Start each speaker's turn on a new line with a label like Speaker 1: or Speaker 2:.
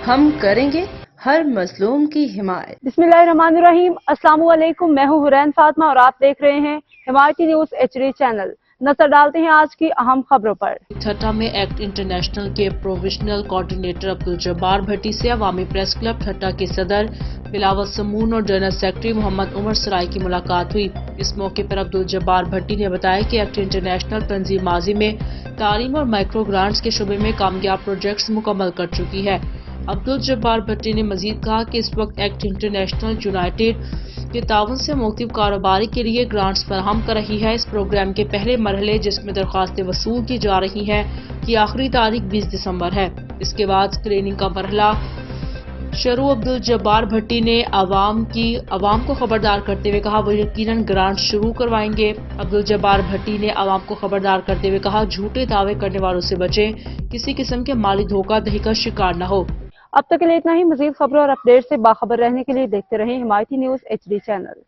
Speaker 1: ہم کریں گے ہر مظلوم کی حمایت۔
Speaker 2: بسم اللہ الرحمن الرحیم۔ السلام علیکم، میں ہوں حرین فاطمہ اور آپ دیکھ رہے ہیں حمایتی نیوز HD چینل۔ نظر ڈالتے ہیں آج کی اہم خبروں پر۔
Speaker 3: ٹھٹہ میں ایکٹ انٹرنیشنل کے پروویژنل کوآرڈینیٹر عبدالجبار بھٹی سے عوامی پریس کلب ٹھٹہ کے صدر بلاول سمون اور جنرل سیکرٹری محمد عمر سرائی کی ملاقات ہوئی۔ اس موقع پر عبدالجبار بھٹی نے بتایا کہ ایکٹ انٹرنیشنل تنظیم ماضی میں تعلیم اور مائکرو گرانٹس کے شعبے میں کامیاب پروجیکٹس مکمل کر چکی ہے۔ عبدالجبار بھٹی نے مزید کہا کہ اس وقت ایکٹ انٹرنیشنل یونائیٹڈ کے تعاون سے مختلف کاروباری کے لیے گرانٹس فراہم کر رہی ہے۔ اس پروگرام کے پہلے مرحلے جس میں درخواستیں وصول کی جا رہی ہیں کی آخری تاریخ 20 دسمبر ہے۔ اس کے بعد اسکریننگ کا مرحلہ شروع۔ عبدالجبار بھٹی نے عوام کو خبردار کرتے ہوئے کہا وہ یقیناً گرانٹ شروع کروائیں گے۔ عبدالجبار بھٹی نے عوام کو خبردار کرتے ہوئے کہا جھوٹے دعوے کرنے والوں سے بچیں، کسی قسم کے مالی دھوکہ دہی کا شکار نہ ہو۔
Speaker 2: اب تک کے لیے اتنا ہی۔ مزید خبروں اور اپڈیٹ سے باخبر رہنے کے لیے دیکھتے رہیں حمایتی نیوز HD چینل۔